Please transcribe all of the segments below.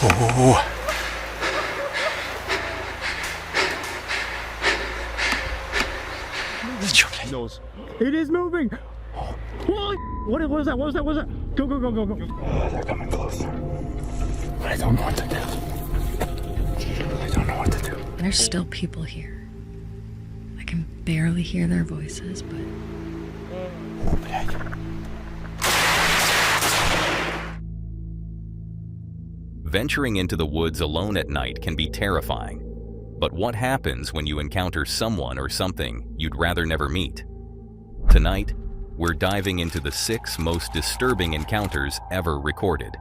Oh. It's choking. Nose. It is moving. What was that? What was that? What was that? Go, go, go, go, go. They're coming closer. But I don't know what to do. I don't know what to do. There's still people here. I can barely hear their voices, but... Venturing into the woods alone at night can be terrifying. But what happens when you encounter someone or something you'd rather never meet? Tonight, we're diving into the 6 most disturbing encounters ever recorded.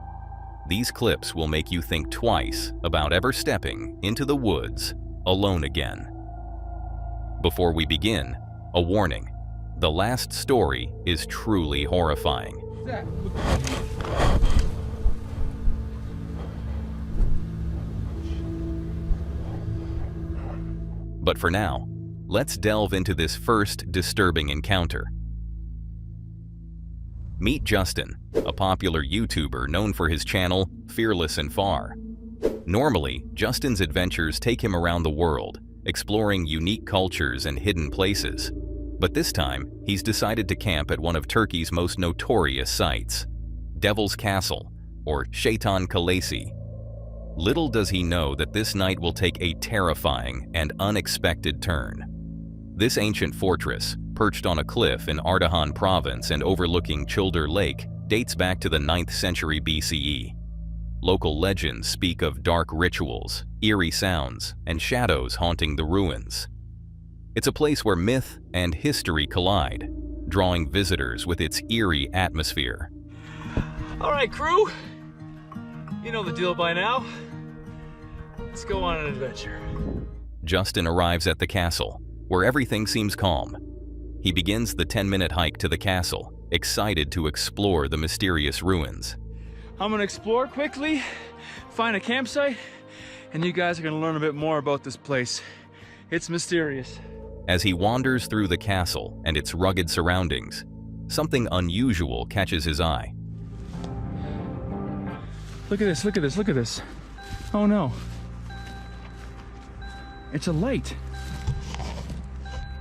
These clips will make you think twice about ever stepping into the woods alone again. Before we begin, a warning. The last story is truly horrifying. But for now, let's delve into this first disturbing encounter. Meet Justin, a popular YouTuber known for his channel, Fearless and Far. Normally, Justin's adventures take him around the world, exploring unique cultures and hidden places. But this time, he's decided to camp at one of Turkey's most notorious sites, Devil's Castle, or Şeytan Kalesi. Little does he know that this night will take a terrifying and unexpected turn. This ancient fortress, perched on a cliff in Ardahan province and overlooking Çıldır Lake, dates back to the 9th century BCE. Local legends speak of dark rituals, eerie sounds, and shadows haunting the ruins. It's a place where myth and history collide, drawing visitors with its eerie atmosphere. All right, crew. You know the deal by now. Let's go on an adventure. Justin arrives at the castle, where everything seems calm. He begins the 10-minute hike to the castle, excited to explore the mysterious ruins. I'm gonna explore quickly, find a campsite, and you guys are gonna learn a bit more about this place. It's mysterious. As he wanders through the castle and its rugged surroundings, something unusual catches his eye. Look at this, look at this, look at this. Oh no. It's a light.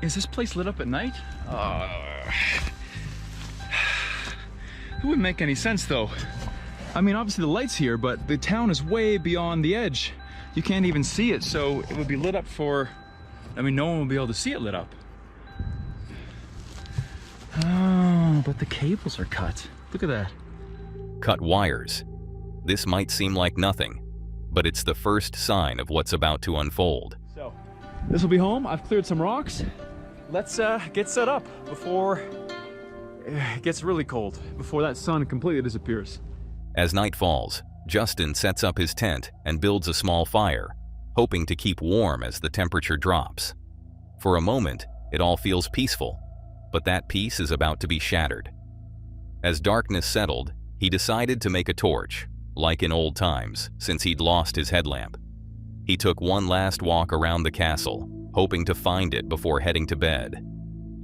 Is this place lit up at night? It wouldn't make any sense though. I mean, obviously the light's here, but the town is way beyond the edge. You can't even see it, so it would be lit up for... I mean, no one will be able to see it lit up. Oh, but the cables are cut. Look at that. Cut wires. This might seem like nothing, but it's the first sign of what's about to unfold. So, this will be home. I've cleared some rocks. Let's get set up before it gets really cold, before that sun completely disappears. As night falls, Justin sets up his tent and builds a small fire, hoping to keep warm as the temperature drops. For a moment, it all feels peaceful, but that peace is about to be shattered. As darkness settled, he decided to make a torch, like in old times, since he'd lost his headlamp. He took one last walk around the castle, hoping to find it before heading to bed.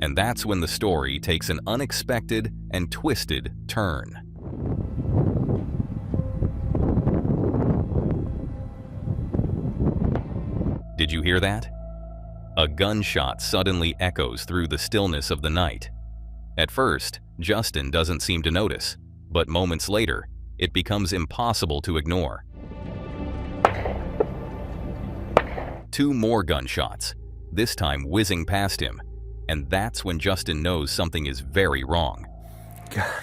And that's when the story takes an unexpected and twisted turn. Did you hear that? A gunshot suddenly echoes through the stillness of the night. At first, Justin doesn't seem to notice, but moments later, it becomes impossible to ignore. 2 more gunshots, this time whizzing past him, and that's when Justin knows something is very wrong.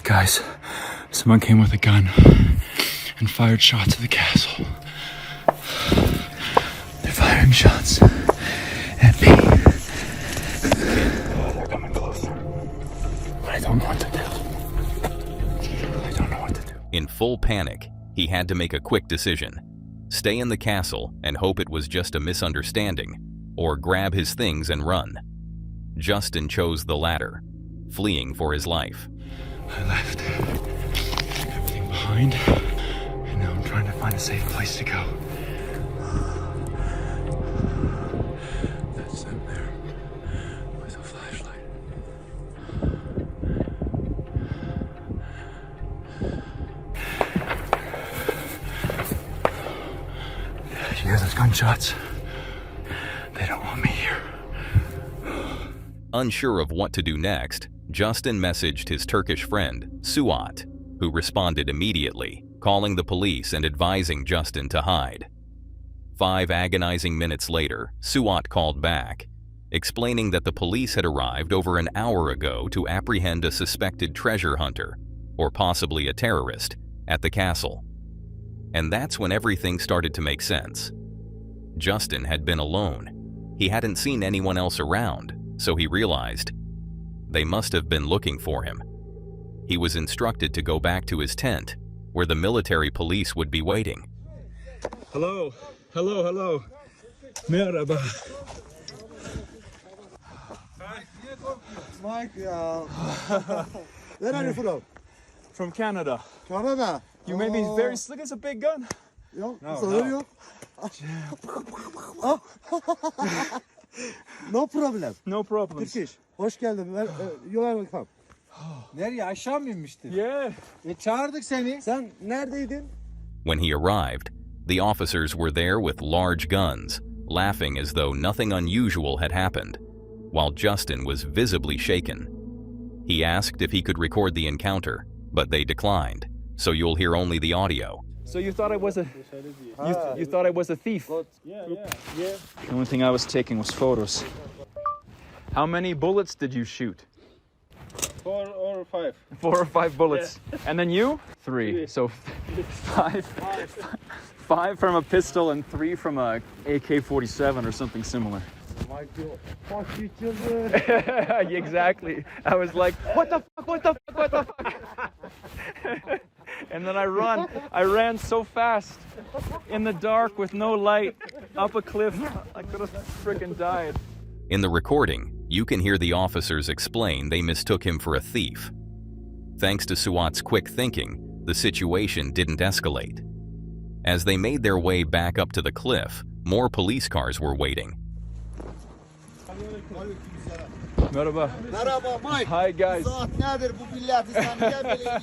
Guys, someone came with a gun and fired shots at the castle. They're firing shots at me. They're coming closer. But I don't know what to do. I don't know what to do. In full panic, he had to make a quick decision. Stay in the castle and hope it was just a misunderstanding, or grab his things and run. Justin chose the latter, fleeing for his life. I left everything behind, and now I'm trying to find a safe place to go. That's them there with a flashlight. hear those gunshots. They don't want me here. Unsure of what to do next, Justin messaged his Turkish friend, Suat, who responded immediately, calling the police and advising Justin to hide. 5 agonizing minutes later, Suat called back, explaining that the police had arrived over an hour ago to apprehend a suspected treasure hunter, or possibly a terrorist, at the castle. And that's when everything started to make sense. Justin had been alone. He hadn't seen anyone else around, so he realized they must have been looking for him. He was instructed to go back to his tent, where the military police would be waiting. Hello, hello, hello. Merhaba. Mike, where are you from? From Canada. Canada. You made me very slick. It's a big gun. Yok, sorun yok. No problem. No problem. Turkish. Hoş geldin. You are welcome. Nereye? Aşağı mı inmiştin? Yeah. Çağırdık seni. Sen neredeydin? When he arrived, the officers were there with large guns, laughing as though nothing unusual had happened, while Justin was visibly shaken. He asked if he could record the encounter, but they declined, so you'll hear only the audio. So you thought I was a you thought I was a thief? Yeah. The only thing I was taking was photos. How many bullets did you shoot? 4 or 5. 4 or 5 bullets. And then you? 3. So 5. 5 from a pistol and 3 from a AK-47 or something similar. Mike diyor. Fuck you children. Exactly. I was like, what the fuck, what the fuck, what the fuck? And then I ran so fast in the dark with no light up a cliff. I could have freaking died. In the recording, you can hear the officers explain they mistook him for a thief. Thanks to Suat's quick thinking, the situation didn't escalate. As they made their way back up to the cliff, more police cars were waiting. Merhaba. Merhaba Mike. Hi guys. Saat nedir bu milleti sen niye böyle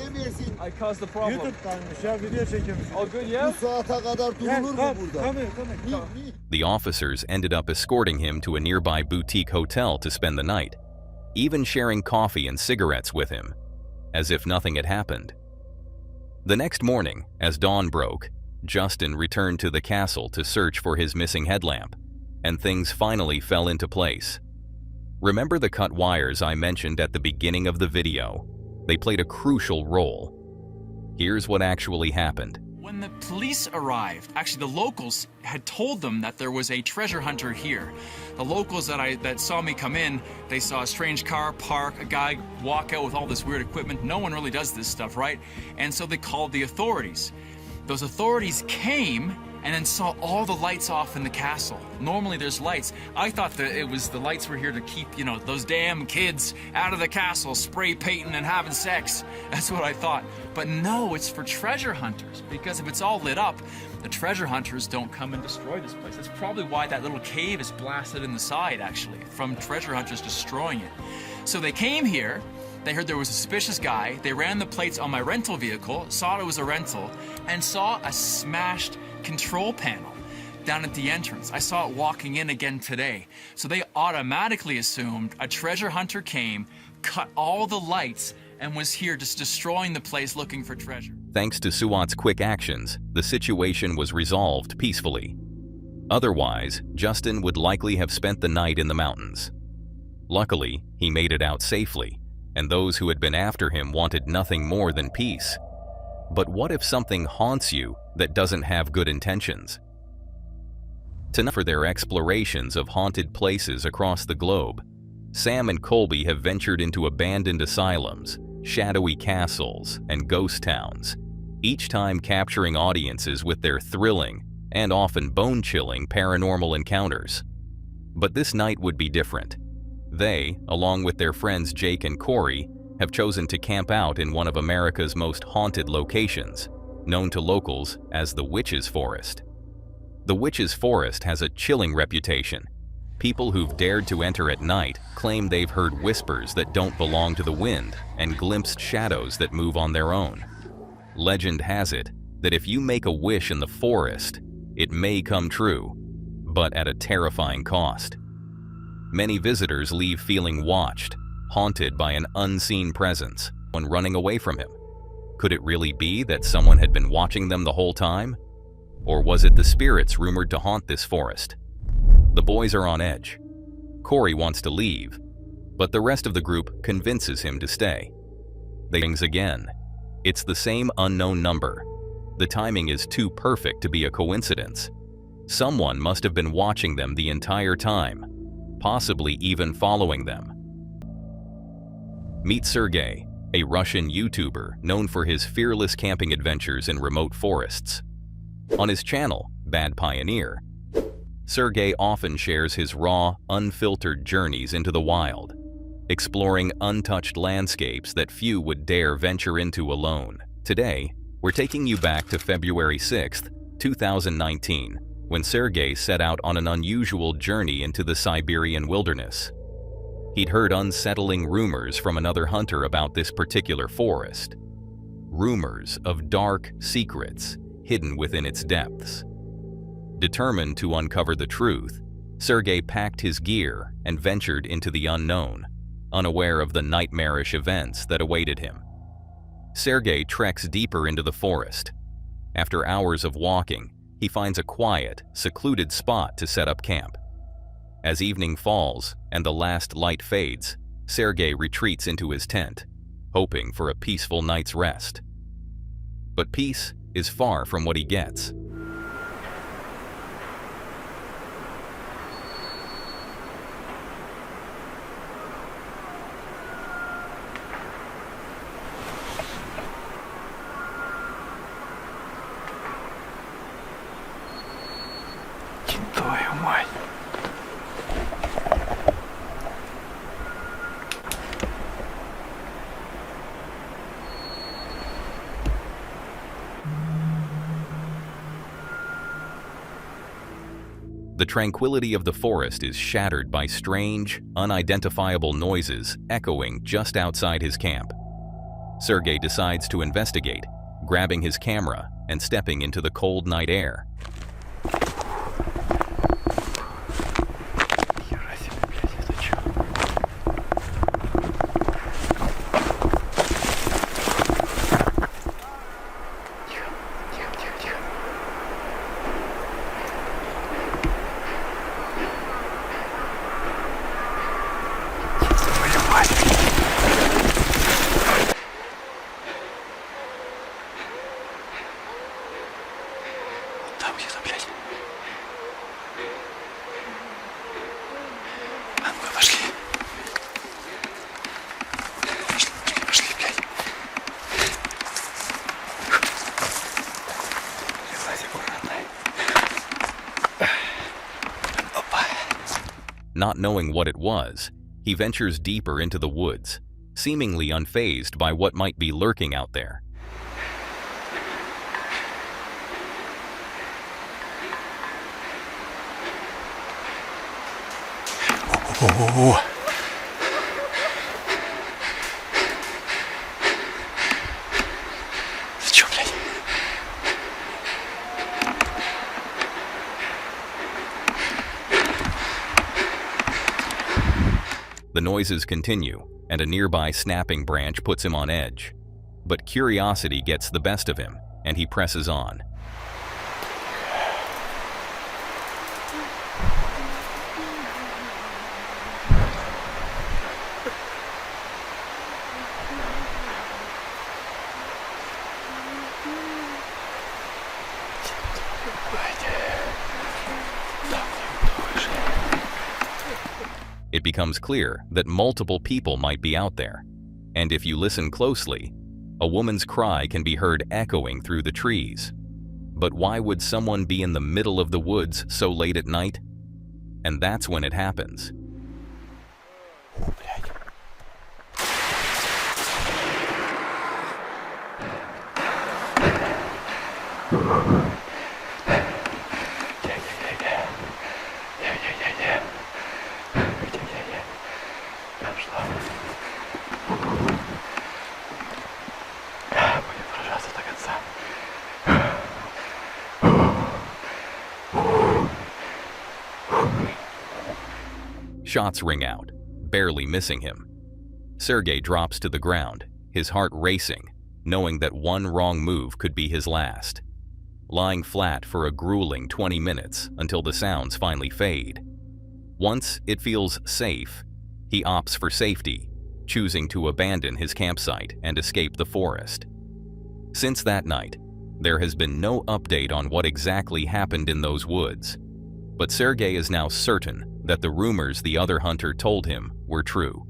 ediyorsun? I caused the problem. YouTube'danmış ya video çekiyormuş. All good, yeah? Bu saate kadar durulur mu burada? The officers ended up escorting him to a nearby boutique hotel to spend the night, even sharing coffee and cigarettes with him, as if nothing had happened. The next morning, as dawn broke, Justin returned to the castle to search for his missing headlamp, and things finally fell into place. Remember the cut wires I mentioned at the beginning of the video? They played a crucial role. Here's what actually happened. When the police arrived, actually the locals had told them that there was a treasure hunter here. The locals that saw me come in, they saw a strange car park, a guy walk out with all this weird equipment. No one really does this stuff, right? And so they called the authorities. Those authorities came and then saw all the lights off in the castle. Normally there's lights. I thought that it was the lights were here to keep, you know, those damn kids out of the castle, spray painting and having sex. That's what I thought. But no, it's for treasure hunters, because if it's all lit up, the treasure hunters don't come and destroy this place. That's probably why that little cave is blasted in the side, actually, from treasure hunters destroying it. So they came here, they heard there was a suspicious guy, they ran the plates on my rental vehicle, saw it was a rental, and saw a smashed control panel down at the entrance. I saw it walking in again today. So they automatically assumed a treasure hunter came, cut all the lights, and was here just destroying the place looking for treasure. Thanks to Suat's quick actions, the situation was resolved peacefully. Otherwise, Justin would likely have spent the night in the mountains. Luckily, he made it out safely, and those who had been after him wanted nothing more than peace. But what if something haunts you that doesn't have good intentions? For their explorations of haunted places across the globe, Sam and Colby have ventured into abandoned asylums, shadowy castles, and ghost towns, each time capturing audiences with their thrilling and often bone-chilling paranormal encounters. But this night would be different. They, along with their friends Jake and Corey, have chosen to camp out in one of America's most haunted locations, known to locals as the Witch's Forest. The Witch's Forest has a chilling reputation. People who've dared to enter at night claim they've heard whispers that don't belong to the wind and glimpsed shadows that move on their own. Legend has it, that if you make a wish in the forest, it may come true, but at a terrifying cost. Many visitors leave feeling watched, haunted by an unseen presence, when running away from him. Could it really be that someone had been watching them the whole time? Or was it the spirits rumored to haunt this forest? The boys are on edge. Corey wants to leave, but the rest of the group convinces him to stay. They rings again. It's the same unknown number. The timing is too perfect to be a coincidence. Someone must have been watching them the entire time, possibly even following them. Meet Sergey, a Russian YouTuber known for his fearless camping adventures in remote forests. On his channel, Bad Pioneer, Sergey often shares his raw, unfiltered journeys into the wild, exploring untouched landscapes that few would dare venture into alone. Today, we're taking you back to February 6th, 2019, when Sergey set out on an unusual journey into the Siberian wilderness. He'd heard unsettling rumors from another hunter about this particular forest. Rumors of dark secrets hidden within its depths. Determined to uncover the truth, Sergey packed his gear and ventured into the unknown, unaware of the nightmarish events that awaited him. Sergey treks deeper into the forest. After hours of walking, he finds a quiet, secluded spot to set up camp. As evening falls and the last light fades, Sergey retreats into his tent, hoping for a peaceful night's rest. But peace is far from what he gets. Твою мать. The tranquility of the forest is shattered by strange, unidentifiable noises echoing just outside his camp. Sergey decides to investigate, grabbing his camera and stepping into the cold night air. Хера себе, блядь, это чё? Тихо, тихо, тихо, тихо. Твою мать. Там где-то, блядь. А ну-ка, пошли. Пошли, блядь. Вылазь аккуратно. Опа. Not knowing what it was, he ventures deeper into the woods, seemingly unfazed by what might be lurking out there. О-о-о. Ты чё, блядь? The noises continue, and a nearby snapping branch puts him on edge. But curiosity gets the best of him, and he presses on. It becomes clear that multiple people might be out there, and if you listen closely, a woman's cry can be heard echoing through the trees. But why would someone be in the middle of the woods so late at night? And that's when it happens. Блядь. Пошла. Будем сражаться до конца. Shots ring out, barely missing him. Sergei drops to the ground, his heart racing, knowing that one wrong move could be his last. Lying flat for a grueling 20 minutes until the sounds finally fade. Once it feels safe, he opts for safety, choosing to abandon his campsite and escape the forest. Since that night, there has been no update on what exactly happened in those woods, but Sergei is now certain that the rumors the other hunter told him were true.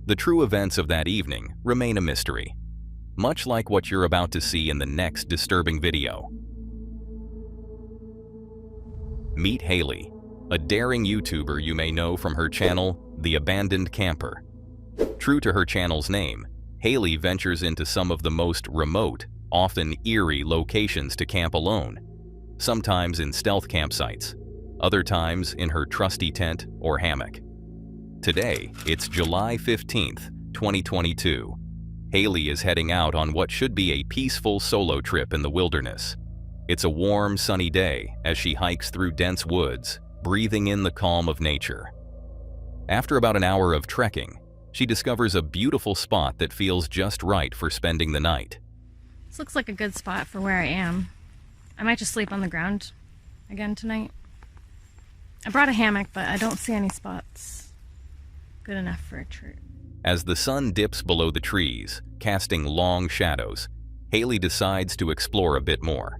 The true events of that evening remain a mystery, much like what you're about to see in the next disturbing video. Meet Haley, a daring YouTuber you may know from her channel, The Abandoned Camper. True to her channel's name, Haley ventures into some of the most remote, often eerie locations to camp alone, sometimes in stealth campsites, other times in her trusty tent or hammock. Today, it's July 15th, 2022. Haley is heading out on what should be a peaceful solo trip in the wilderness. It's a warm, sunny day as she hikes through dense woods, breathing in the calm of nature. After about an hour of trekking, she discovers a beautiful spot that feels just right for spending the night. This looks like a good spot for where I am. I might just sleep on the ground again tonight. I brought a hammock, but I don't see any spots good enough for a tree. As the sun dips below the trees, casting long shadows, Haley decides to explore a bit more.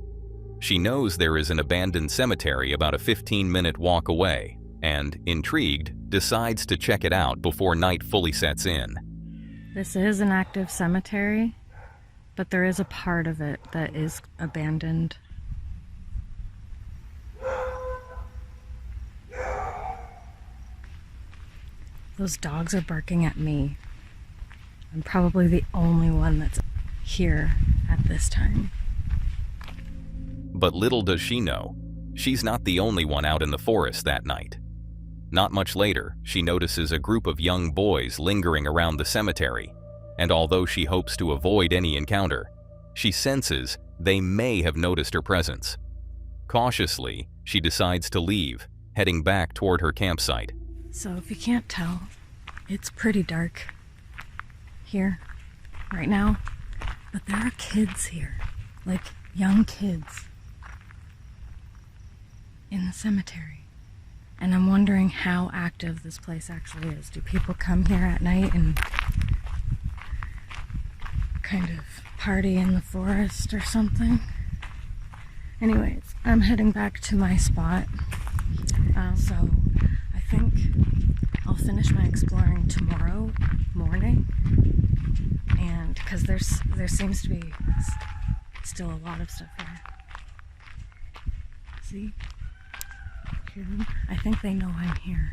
She knows there is an abandoned cemetery about a 15-minute walk away, and, intrigued, decides to check it out before night fully sets in. This is an active cemetery, but there is a part of it that is abandoned. Those dogs are barking at me. I'm probably the only one that's here at this time. But little does she know, she's not the only one out in the forest that night. Not much later, she notices a group of young boys lingering around the cemetery, and although she hopes to avoid any encounter, she senses they may have noticed her presence. Cautiously, she decides to leave, heading back toward her campsite. So if you can't tell, it's pretty dark here right now, but there are kids here, like young kids in the cemetery. And I'm wondering how active this place actually is. Do people come here at night and kind of party in the forest or something? Anyways, I'm heading back to my spot. So I think I'll finish my exploring tomorrow morning. And because there seems to be still a lot of stuff here. See? Hear them? I think they know I'm here.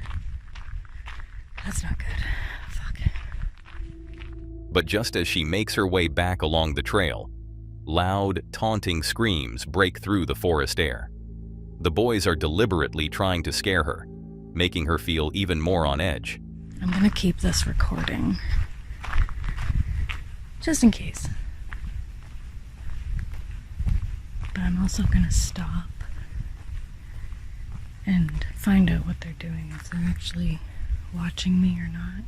That's not good. Fuck. But just as she makes her way back along the trail, loud, taunting screams break through the forest air. The boys are deliberately trying to scare her, making her feel even more on edge. I'm gonna keep this recording. Just in case. But I'm also gonna stop and find out what they're doing, if they're actually watching me or not.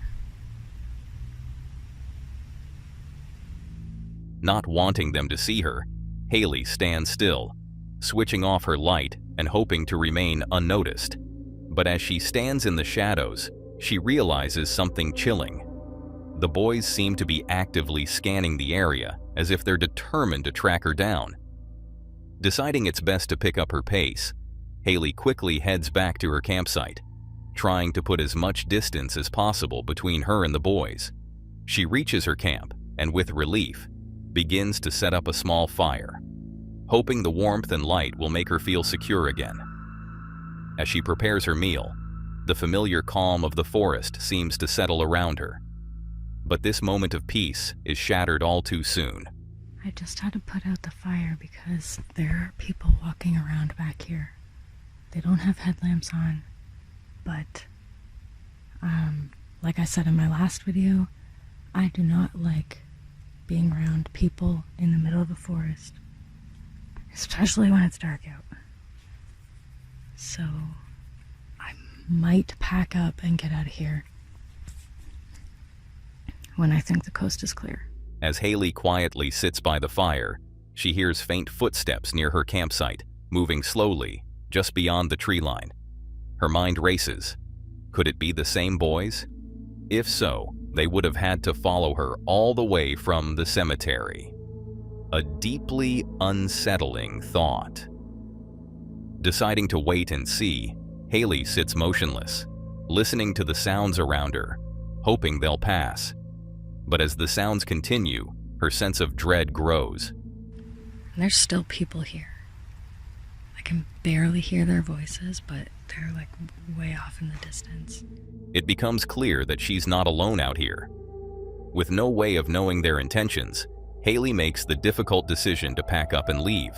Not wanting them to see her, Haley stands still, switching off her light and hoping to remain unnoticed. But as she stands in the shadows, she realizes something chilling. The boys seem to be actively scanning the area as if they're determined to track her down. Deciding it's best to pick up her pace, Haley quickly heads back to her campsite, trying to put as much distance as possible between her and the boys. She reaches her camp and, with relief, begins to set up a small fire, hoping the warmth and light will make her feel secure again. As she prepares her meal, the familiar calm of the forest seems to settle around her. But this moment of peace is shattered all too soon. I just had to put out the fire because there are people walking around back here. They don't have headlamps on, but like I said in my last video, I do not like being around people in the middle of the forest, especially when it's dark out. So I might pack up and get out of here when I think the coast is clear. As Haley quietly sits by the fire, she hears faint footsteps near her campsite, moving slowly, just beyond the tree line. Her mind races. Could it be the same boys? If so, they would have had to follow her all the way from the cemetery. A deeply unsettling thought. Deciding to wait and see, Haley sits motionless, listening to the sounds around her, hoping they'll pass. But as the sounds continue, her sense of dread grows. There's still people here. I can barely hear their voices, but they're like way off in the distance. It becomes clear that she's not alone out here. With no way of knowing their intentions, Haley makes the difficult decision to pack up and leave.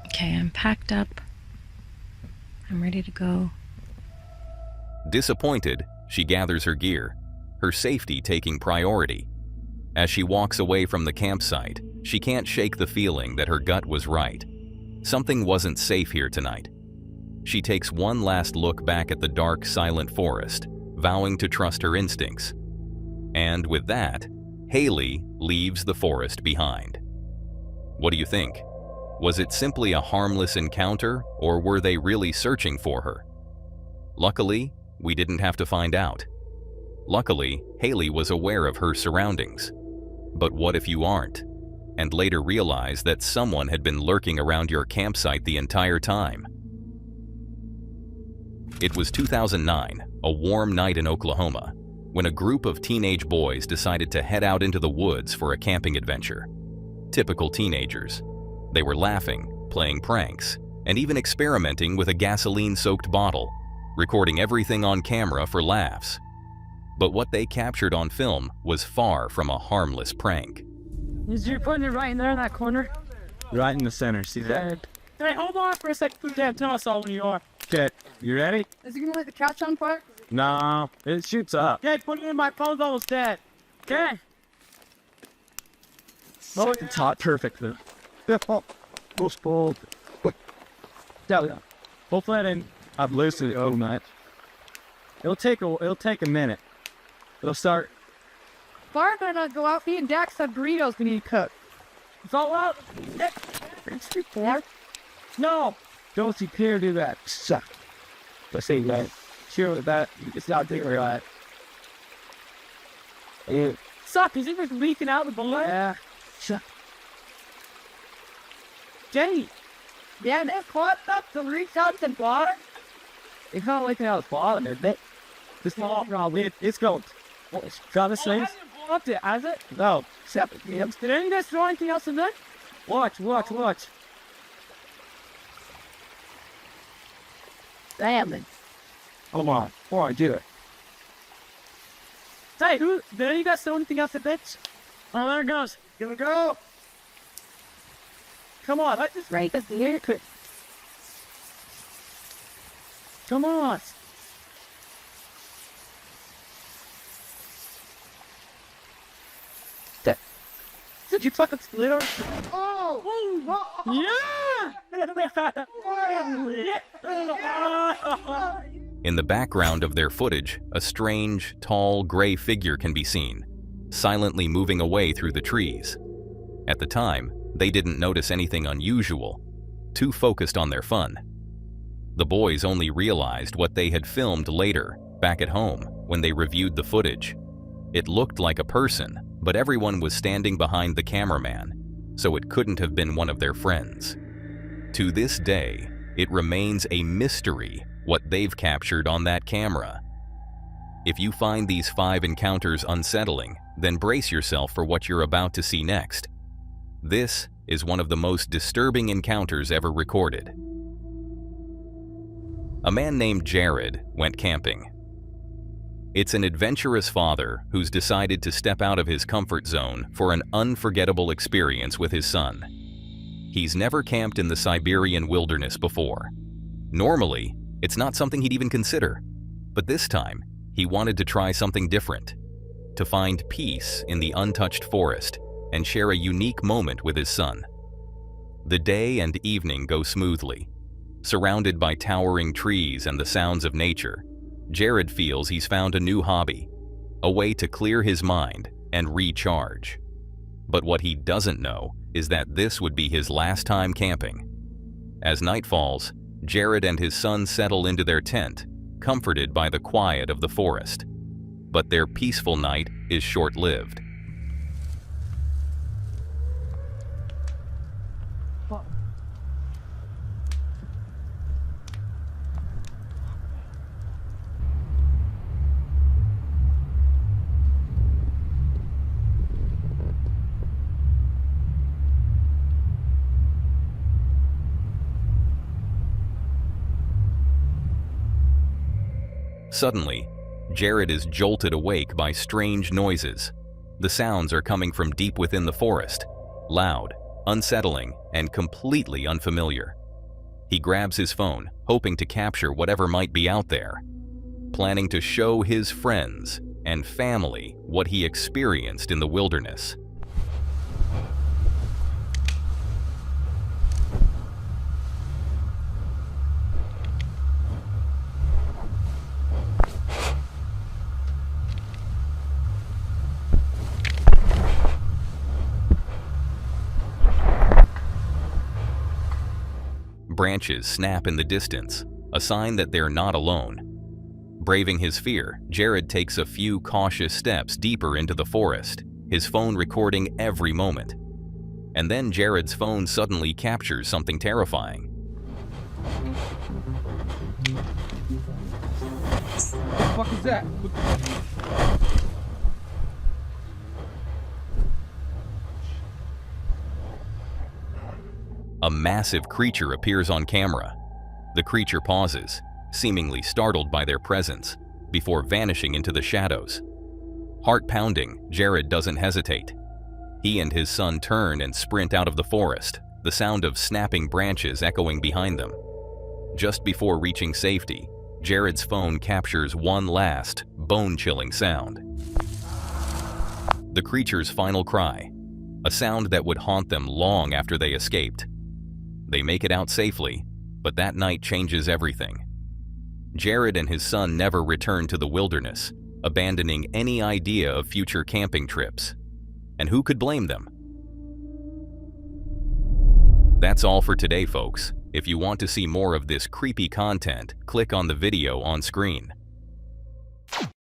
Okay, I'm packed up. I'm ready to go. Disappointed, she gathers her gear, her safety taking priority. As she walks away from the campsite, she can't shake the feeling that her gut was right. Something wasn't safe here tonight. She takes one last look back at the dark, silent forest, vowing to trust her instincts. And with that, Haley leaves the forest behind. What do you think? Was it simply a harmless encounter, or were they really searching for her? Luckily, we didn't have to find out. Luckily, Haley was aware of her surroundings. But what if you aren't, and later realize that someone had been lurking around your campsite the entire time? It was 2009, a warm night in Oklahoma, when a group of teenage boys decided to head out into the woods for a camping adventure. Typical teenagers. They were laughing, playing pranks, and even experimenting with a gasoline-soaked bottle, recording everything on camera for laughs. But what they captured on film was far from a harmless prank. You're putting it right in there in that corner? Right in the center, see that? Hey, hold on for a second. Tell us all when you are. Okay, you ready? Is he gonna light the couch on fire? No, it shoots up. Okay, put it in my phone's almost dead. Okay. Oh, it's hot, perfect. Hopefully I didn't. I've loosened it overnight. It'll take a minute. It'll start. Fire better not go out. Me and Dax have burritos we need to cook. It's all out. No. Don't you care do that? Suck. Let's see that. Sure with that. It's not there right. Yeah. Suck. Is it just leaking out the balloon? Yeah. Suck. Jenny. Yeah, that caught up to reach out the water. It's not leaking out the bottom, is it? This probably it's going. Got this thing? It hasn't blown up yet, has it? No. Separate. Did any of you guys throw anything else in there? Watch. Damn it. Come on, do it. Hey, did any of you guys throw anything else in there? Oh, there it goes. Here we go. Come on, let's just rate this here. Come on. Did you fucking split her? Yeah! In the background of their footage, a strange, tall, gray figure can be seen, silently moving away through the trees. At the time, they didn't notice anything unusual, too focused on their fun. The boys only realized what they had filmed later, back at home, when they reviewed the footage. It looked like a person, but everyone was standing behind the cameraman, so it couldn't have been one of their friends. To this day, it remains a mystery what they've captured on that camera. If you find these 5 encounters unsettling, then brace yourself for what you're about to see next. This is one of the most disturbing encounters ever recorded. A man named Jared went camping. It's an adventurous father who's decided to step out of his comfort zone for an unforgettable experience with his son. He's never camped in the Siberian wilderness before. Normally, it's not something he'd even consider, but this time, he wanted to try something different, to find peace in the untouched forest and share a unique moment with his son. The day and evening go smoothly. Surrounded by towering trees and the sounds of nature, Jared feels he's found a new hobby, a way to clear his mind and recharge. But what he doesn't know is that this would be his last time camping. As night falls, Jared and his son settle into their tent, comforted by the quiet of the forest. But their peaceful night is short-lived. Suddenly, Jared is jolted awake by strange noises. The sounds are coming from deep within the forest, loud, unsettling, and completely unfamiliar. He grabs his phone, hoping to capture whatever might be out there, planning to show his friends and family what he experienced in the wilderness. Branches snap in the distance, a sign that they're not alone. Braving his fear, Jared takes a few cautious steps deeper into the forest, his phone recording every moment. And then Jared's phone suddenly captures something terrifying. What the fuck is that? A massive creature appears on camera. The creature pauses, seemingly startled by their presence, before vanishing into the shadows. Heart pounding, Jared doesn't hesitate. He and his son turn and sprint out of the forest, the sound of snapping branches echoing behind them. Just before reaching safety, Jared's phone captures one last, bone-chilling sound. The creature's final cry, a sound that would haunt them long after they escaped. They make it out safely, but that night changes everything. Jared and his son never return to the wilderness, abandoning any idea of future camping trips. And who could blame them? That's all for today, folks. If you want to see more of this creepy content, click on the video on screen.